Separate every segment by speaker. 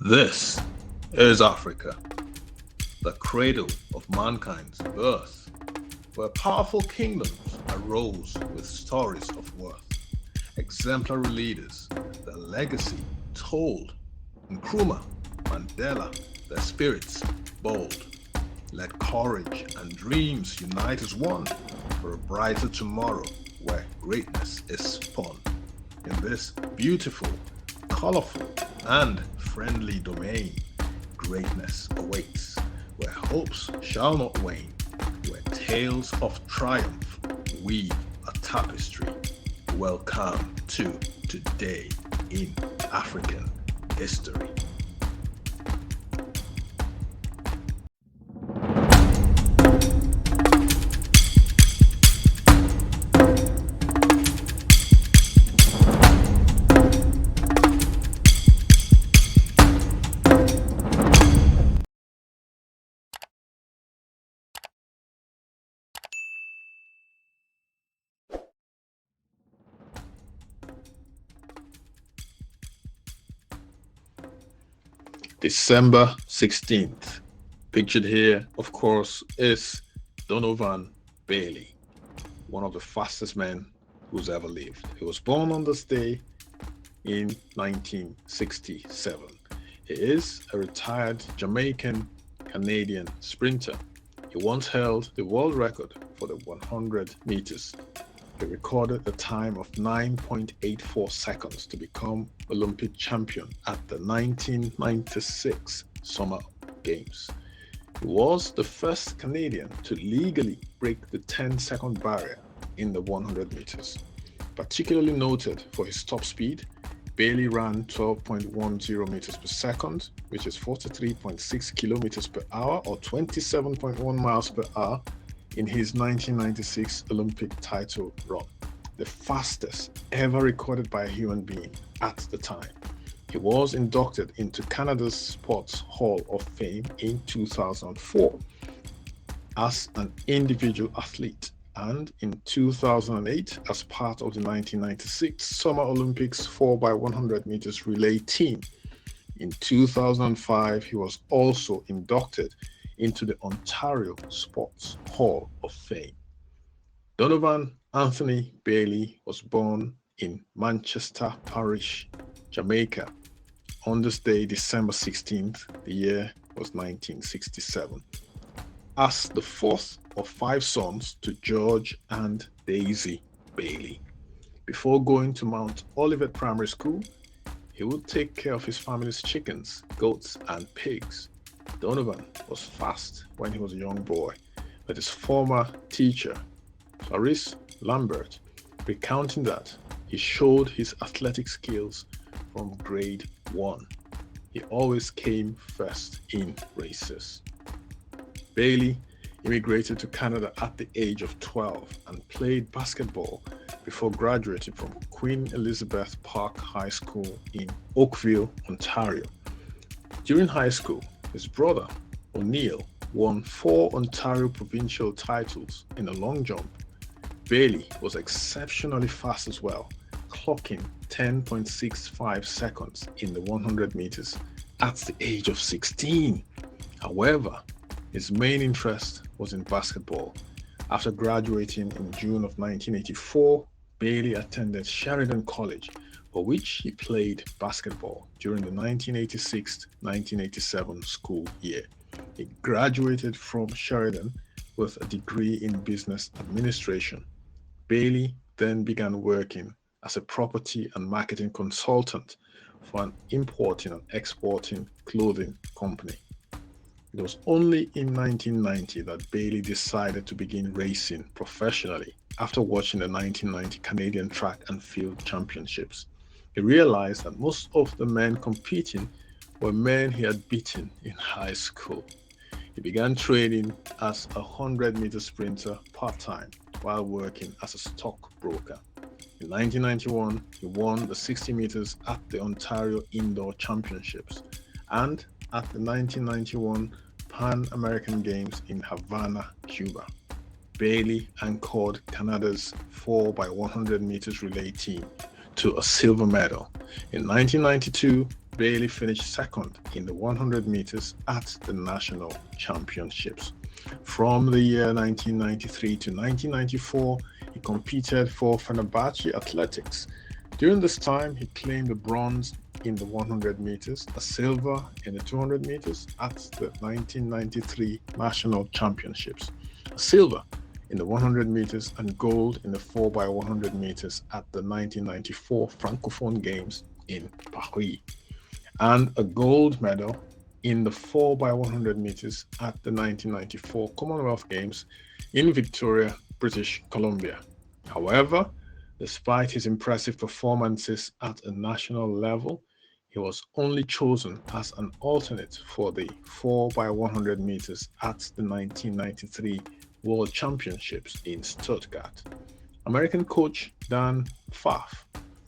Speaker 1: This is Africa, the cradle of mankind's birth, where powerful kingdoms arose with stories of worth, exemplary leaders, their legacy told. Nkrumah, Mandela, their spirits bold, let courage and dreams unite as one for a brighter tomorrow where greatness is spun. In this beautiful, colorful, and friendly domain, greatness awaits, where hopes shall not wane, where tales of triumph weave a tapestry. Welcome to Today in African History. December 16th. Pictured here, of course, is Donovan Bailey, one of the fastest men who's ever lived. He was born on this day in 1967. He is a retired Jamaican Canadian sprinter. He once held the world record for the 100 meters. He recorded a time of 9.84 seconds to become Olympic champion at the 1996 Summer Games. He was the first Canadian to legally break the 10-second barrier in the 100 meters. Particularly noted for his top speed, Bailey ran 12.10 meters per second, which is 43.6 kilometers per hour or 27.1 miles per hour in his 1996 Olympic title run, the fastest ever recorded by a human being at the time. He was inducted into Canada's Sports Hall of Fame in 2004 as an individual athlete, and in 2008 as part of the 1996 Summer Olympics 4x100 meters relay team. In 2005, he was also inducted into the Ontario Sports Hall of Fame. Donovan Anthony Bailey was born in Manchester Parish, Jamaica, on this day, December 16th. The year was 1967. As the fourth of five sons to George and Daisy Bailey. Before going to Mount Olivet Primary School, he would take care of his family's chickens, goats, and pigs. Donovan was fast when he was a young boy, but his former teacher, Clarice Lambert, recounting that he showed his athletic skills from grade 1. He always came first in races. Bailey immigrated to Canada at the age of 12 and played basketball before graduating from Queen Elizabeth Park High School in Oakville, Ontario. During high school, his brother, O'Neill, won 4 Ontario provincial titles in the long jump. Bailey was exceptionally fast as well, clocking 10.65 seconds in the 100 meters at the age of 16. However, his main interest was in basketball. After graduating in June of 1984, Bailey attended Sheridan College, for which he played basketball during the 1986-1987 school year. He graduated from Sheridan with a degree in business administration. Bailey then began working as a property and marketing consultant for an importing and exporting clothing company. It was only in 1990 that Bailey decided to begin racing professionally after watching the 1990 Canadian Track and Field Championships. He realized that most of the men competing were men he had beaten in high school. He began training as a 100-meter sprinter part-time while working as a stockbroker. In 1991, he won the 60 meters at the Ontario Indoor Championships and at the 1991 Pan American Games in Havana, Cuba. Bailey anchored Canada's 4x100 meters relay team to a silver medal. In 1992, Bailey finished second in the 100 meters at the national championships. From the year 1993 to 1994, he competed for Fenerbahce Athletics. During this time, he claimed a bronze in the 100 meters, a silver in the 200 meters at the 1993 national championships, a silver in the 100 meters, and gold in the 4x100 meters at the 1994 Francophone Games in Paris, and a gold medal in the 4x100 meters at the 1994 Commonwealth Games in Victoria, British Columbia. However, despite his impressive performances at a national level, he was only chosen as an alternate for the 4x100 meters at the 1993 World Championships in Stuttgart. American coach Dan Pfaff,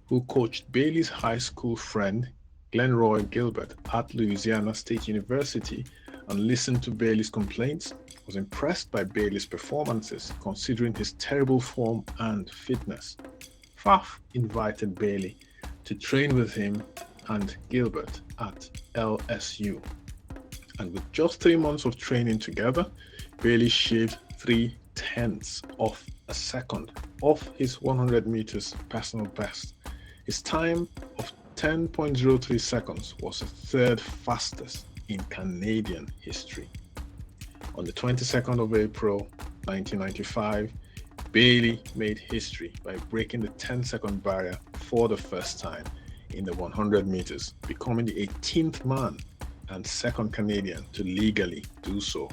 Speaker 1: who coached Bailey's high school friend Glenroy Gilbert at Louisiana State University and listened to Bailey's complaints, was impressed by Bailey's performances considering his terrible form and fitness. Pfaff invited Bailey to train with him and Gilbert at LSU. And with just 3 months of training together, Bailey shaved 0.3 of a second off his 100 meters personal best. His time of 10.03 seconds was the third fastest in Canadian history. On the 22nd of April 1995, Bailey made history by breaking the 10-second barrier for the first time in the 100 meters, becoming the 18th man and second Canadian to legally do so.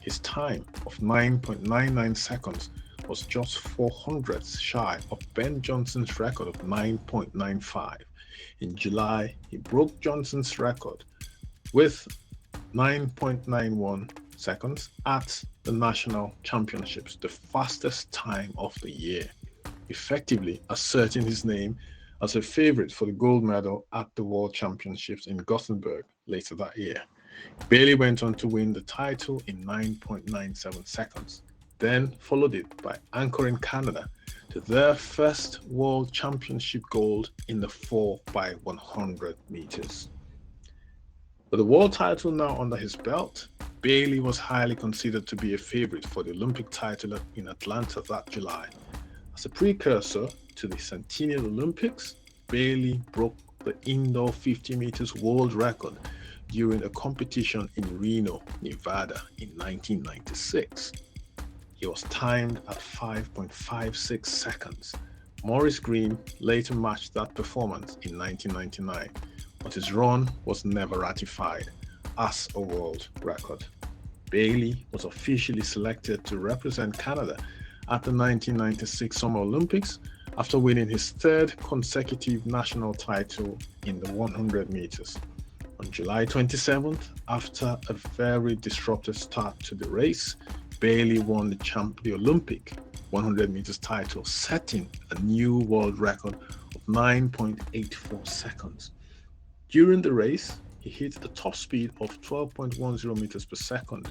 Speaker 1: His time of 9.99 seconds was just 400ths shy of Ben Johnson's record of 9.95. In July, he broke Johnson's record with 9.91 seconds at the national championships, the fastest time of the year, effectively asserting his name as a favorite for the gold medal at the World Championships in Gothenburg later that year. Bailey went on to win the title in 9.97 seconds, then followed it by anchoring Canada to their first World Championship gold in the 4x100 meters. With the world title now under his belt, Bailey was highly considered to be a favorite for the Olympic title in Atlanta that July. As a precursor to the Centennial Olympics, Bailey broke the indoor 50 meters world record during a competition in Reno, Nevada in 1996. He was timed at 5.56 seconds. Maurice Green later matched that performance in 1999, but his run was never ratified as a world record. Bailey was officially selected to represent Canada at the 1996 Summer Olympics after winning his third consecutive national title in the 100 meters. On July 27th, after a very disruptive start to the race, Bailey won the Olympic 100 meters title, setting a new world record of 9.84 seconds. During the race, he hit a top speed of 12.10 meters per second,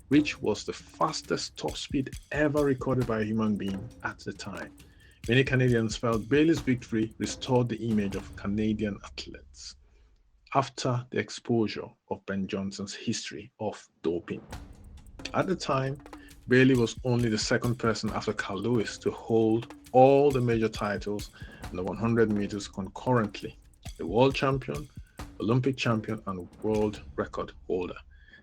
Speaker 1: which was the fastest top speed ever recorded by a human being at the time. Many Canadians felt Bailey's victory restored the image of Canadian athletes after the exposure of Ben Johnson's history of doping. At the time, Bailey was only the second person after Carl Lewis to hold all the major titles in the 100 meters concurrently: the world champion, Olympic champion, and world record holder.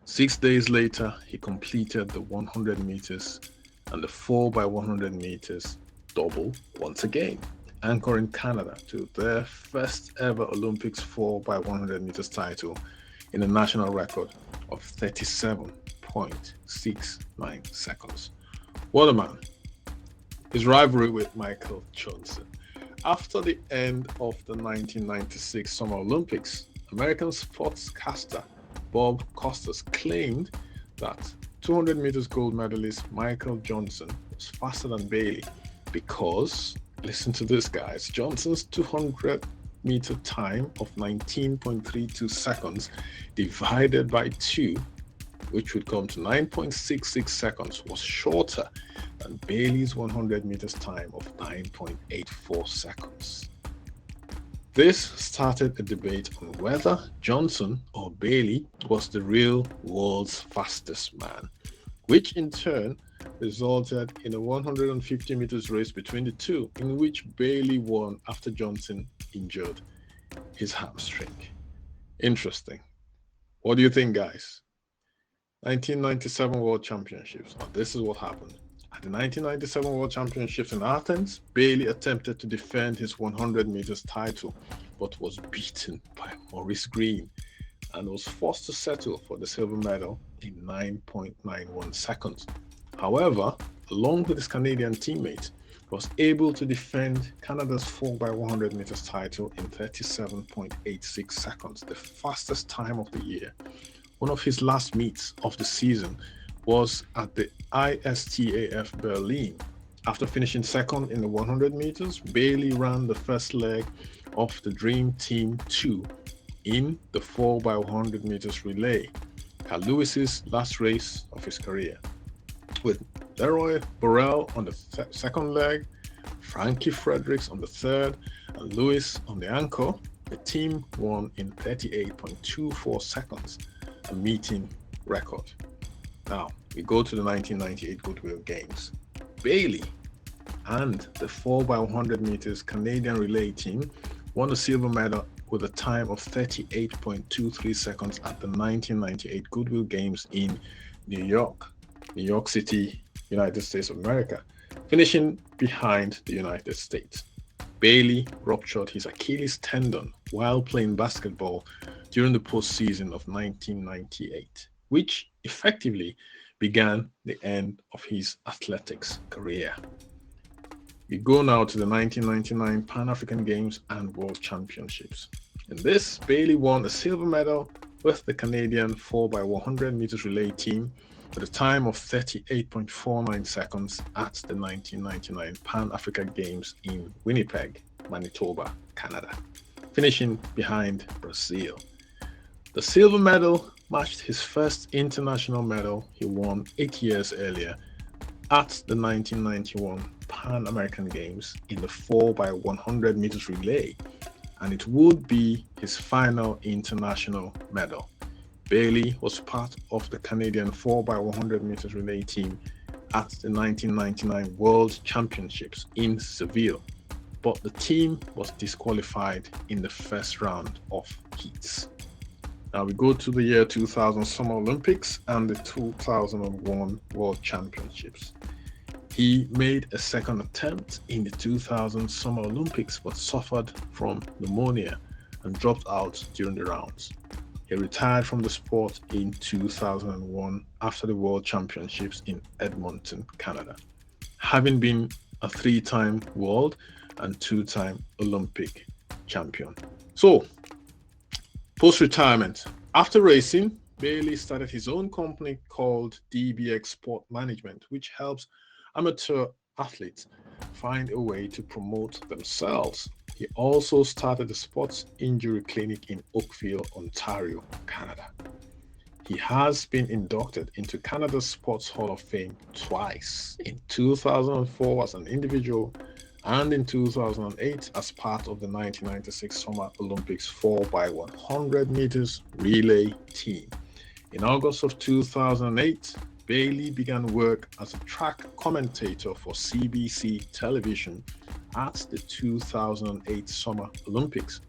Speaker 1: 6 days later, he completed the 100 meters and the 4x100 meters double once again, anchoring Canada to their first ever Olympics 4x100 meters title in a national record of 37.69 seconds. What a man. His rivalry with Michael Johnson. After the end of the 1996 Summer Olympics, American sportscaster Bob Costas claimed that 200 meters gold medalist Michael Johnson was faster than Bailey because, listen to this guys, Johnson's 200 meter time of 19.32 seconds divided by 2, which would come to 9.66 seconds, was shorter than Bailey's 100 meters time of 9.84 seconds. This started a debate on whether Johnson or Bailey was the real world's fastest man, which in turn resulted in a 150 meters race between the two, in which Bailey won after Johnson injured his hamstring. Interesting. What do you think, guys? 1997 World Championships. Now, this is what happened. At the 1997 World Championships in Athens, Bailey attempted to defend his 100 meters title, but was beaten by Maurice Green and was forced to settle for the silver medal in 9.91 seconds. However, along with his Canadian teammate, was able to defend Canada's 4x100 meters title in 37.86 seconds, the fastest time of the year. One of his last meets of the season was at the ISTAF Berlin. After finishing second in the 100 meters, Bailey ran the first leg of the Dream Team 2 in the 4x100 meters relay, Carl Lewis's last race of his career. With Leroy Burrell on the second leg, Frankie Fredericks on the third, and Lewis on the anchor, the team won in 38.24 seconds, a meeting record. Now, we go to the 1998 Goodwill Games. Bailey and the 4x100 meters Canadian relay team won the silver medal with a time of 38.23 seconds at the 1998 Goodwill Games in New York City, United States of America, finishing behind the United States. Bailey ruptured his Achilles tendon while playing basketball during the postseason of 1998, which effectively began the end of his athletics career. We go now to the 1999 Pan-African Games and World Championships. In this, Bailey won a silver medal with the Canadian 4x100 meters relay team with a time of 38.49 seconds at the 1999 Pan-Africa Games in Winnipeg, Manitoba, Canada, finishing behind Brazil. The silver medal matched his first international medal he won 8 years earlier at the 1991 Pan American Games in the 4x100 meters relay, and it would be his final international medal. Bailey was part of the Canadian 4x100 meters relay team at the 1999 World Championships in Seville, but the team was disqualified in the first round of heats. Now we go to the year 2000 Summer Olympics and the 2001 World Championships. He made a second attempt in the 2000 Summer Olympics but suffered from pneumonia and dropped out during the rounds. He retired from the sport in 2001 after the World Championships in Edmonton, Canada, having been a 3-time world and 2-time Olympic champion. So, post-retirement, after racing, Bailey started his own company called DBX Sport Management, which helps amateur athletes find a way to promote themselves. He also started a sports injury clinic in Oakville, Ontario, Canada. He has been inducted into Canada's Sports Hall of Fame twice, in 2004 as an individual and in 2008 as part of the 1996 Summer Olympics 4x100 meters relay team. In August of 2008, Bailey began work as a track commentator for CBC television at the 2008 Summer Olympics.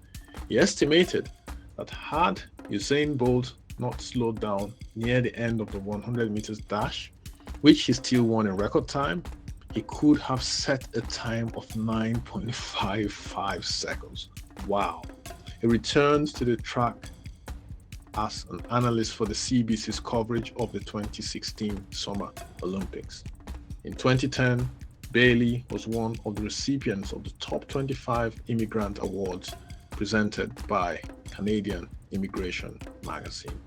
Speaker 1: He estimated that had Usain Bolt not slowed down near the end of the 100 meters dash, which he still won in record time, he could have set a time of 9.55 seconds. Wow. He returned to the track as an analyst for the CBC's coverage of the 2016 Summer Olympics. In 2010, Bailey was one of the recipients of the Top 25 Immigrant Awards presented by Canadian Immigration Magazine.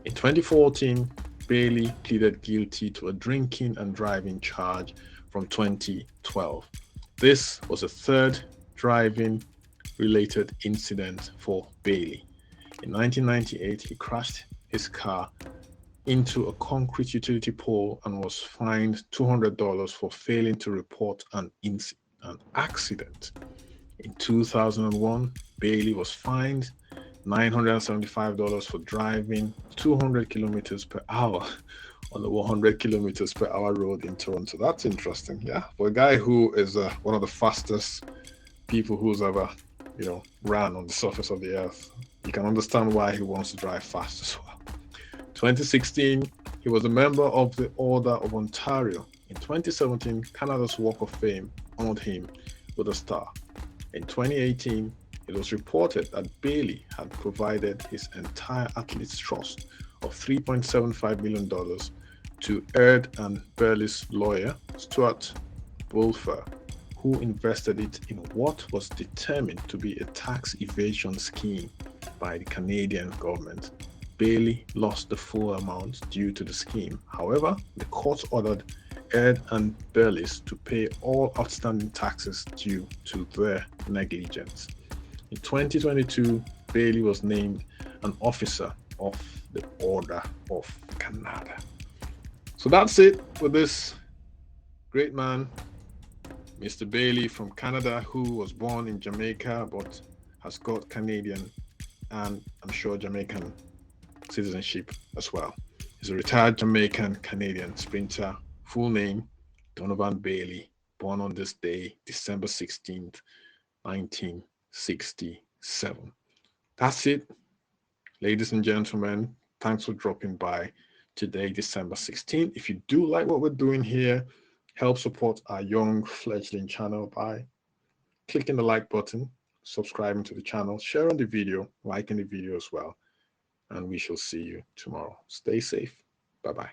Speaker 1: In 2014, Bailey pleaded guilty to a drinking and driving charge from 2012. This was a third driving-related incident for Bailey. In 1998, he crashed his car into a concrete utility pole and was fined $200 for failing to report an accident. In 2001, Bailey was fined $975 for driving 200 kilometers per hour on the 100 kilometers per hour road in Toronto. That's interesting, yeah. For a guy who is one of the fastest people who's ever, ran on the surface of the earth, you can understand why he wants to drive fast as well. 2016, he was a member of the Order of Ontario. In 2017, Canada's Walk of Fame honored him with a star. In 2018, it was reported that Bailey had provided his entire athletes trust of $3.75 million to Erd and Burley's lawyer, Stuart Bulfer, who invested it in what was determined to be a tax evasion scheme by the Canadian government. Bailey lost the full amount due to the scheme. However, the court ordered Ed and Burley's to pay all outstanding taxes due to their negligence. In 2022, Bailey was named an officer of the Order of Canada. So that's it for this great man, Mr. Bailey from Canada, who was born in Jamaica but has got Canadian and I'm sure Jamaican citizenship as well. He's a retired Jamaican Canadian sprinter. Full name, Donovan Bailey, born on this day, December 16th, 1967. That's it, ladies and gentlemen. Thanks for dropping by today, December 16th. If you do like what we're doing here, help support our young fledgling channel by clicking the like button, subscribing to the channel, sharing the video, liking the video as well. And we shall see you tomorrow. Stay safe. Bye-bye.